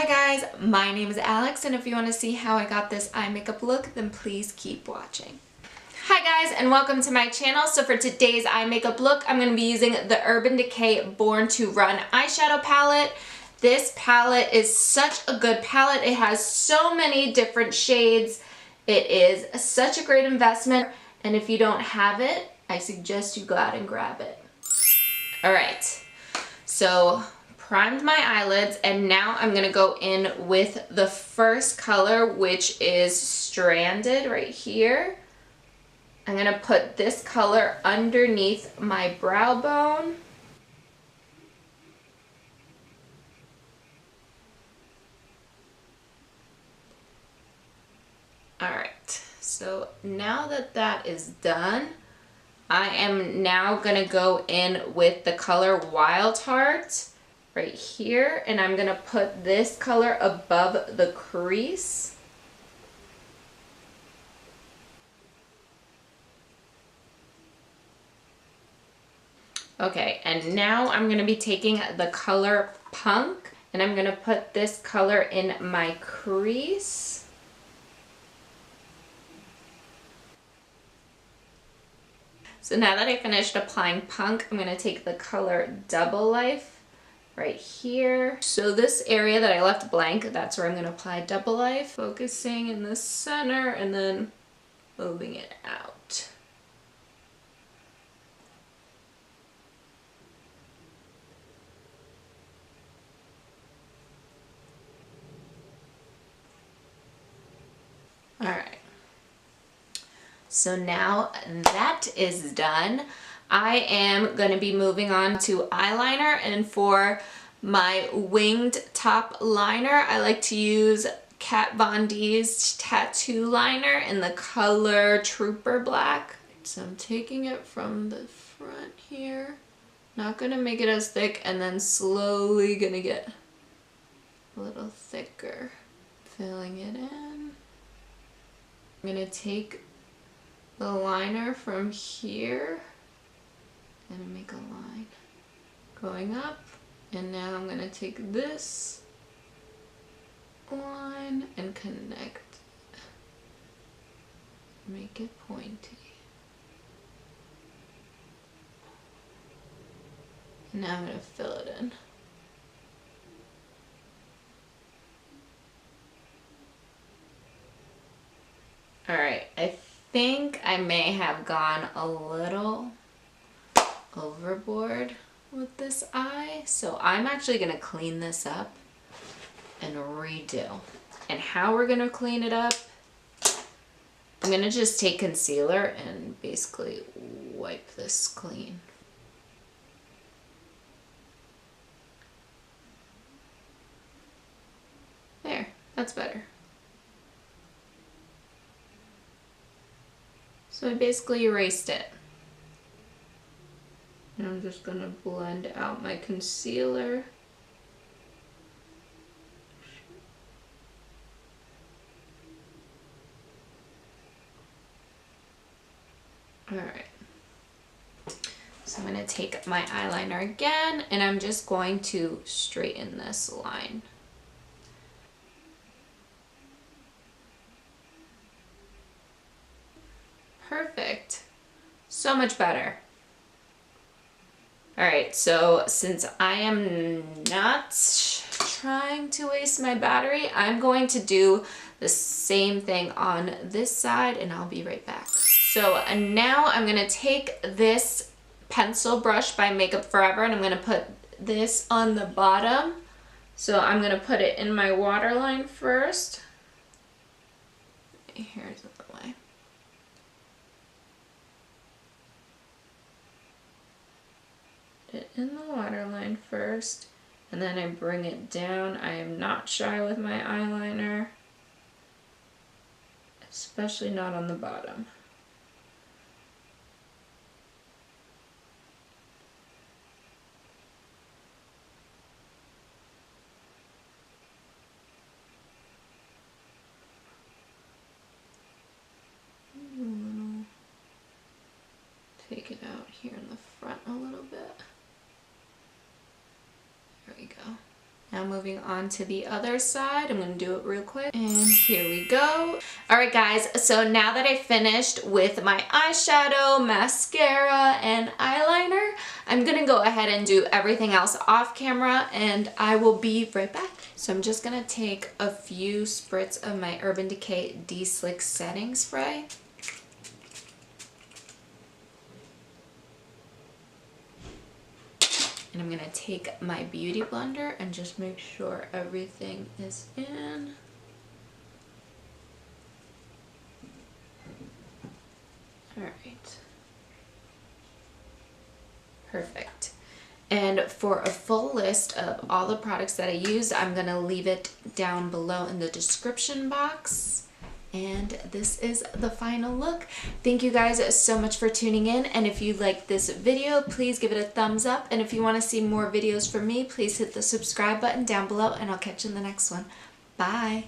Hi guys, my name is Alex, and if you want to see how I got this eye makeup look, then please keep watching. Hi guys, and welcome to my channel. So for today's eye makeup look, I'm going to be using the Urban Decay Born to Run Eyeshadow Palette. This palette is such a good palette. It has so many different shades. It is such a great investment, and if you don't have it, I suggest you go out and grab it. Alright, so primed my eyelids, and now I'm going to go in with the first color, which is Stranded right here. I'm going to put this color underneath my brow bone. Alright, so now that that is done, I am now going to go in with the color Wild Heart right here, and I'm going to put this color above the crease. Okay, and now I'm going to be taking the color Punk, and I'm going to put this color in my crease. So now that I finished applying Punk, I'm going to take the color Double Life right here. So this area that I left blank, that's where I'm going to apply Double Life. Focusing in the center and then moving it out. Alright. So now that is done, I am going to be moving on to eyeliner, and for my winged top liner, I like to use Kat Von D's Tattoo Liner in the color Trooper Black. So I'm taking it from the front here, not going to make it as thick, and then slowly going to get a little thicker, filling it in. I'm going to take the liner from here and make a line going up, and now I'm going to take this line and connect it. Make it pointy. Now I'm going to fill it in. Alright, I think I may have gone a little overboard with this eye, so I'm actually going to clean this up and redo. And how we're going to clean it up, I'm going to just take concealer and basically wipe this clean. There, that's better. So I basically erased it. And I'm just going to blend out my concealer. Alright. So I'm going to take my eyeliner again, and I'm just going to straighten this line. Perfect. So much better. Alright, so since I am not trying to waste my battery, I'm going to do the same thing on this side, and I'll be right back. So now I'm going to take this pencil brush by Makeup Forever, and I'm going to put this on the bottom. So I'm going to put it in my waterline first. Here's the way. It in the waterline first, and then I bring it down. I am not shy with my eyeliner, especially not on the bottom. Take it out here in the front a little bit. There we go. Now moving on to the other side, I'm gonna do it real quick. And here we go. All right guys, so now that I finished with my eyeshadow, mascara, and eyeliner, I'm gonna go ahead and do everything else off camera and I will be right back. So I'm just gonna take a few spritz of my Urban Decay De-Slick Setting Spray. And I'm gonna take my beauty blender and just make sure everything is in. All right. Perfect. And for a full list of all the products that I used, I'm gonna leave it down below in the description box. And this is the final look. Thank you guys so much for tuning in. And if you like this video, please give it a thumbs up. And if you want to see more videos from me, please hit the subscribe button down below and I'll catch you in the next one. Bye.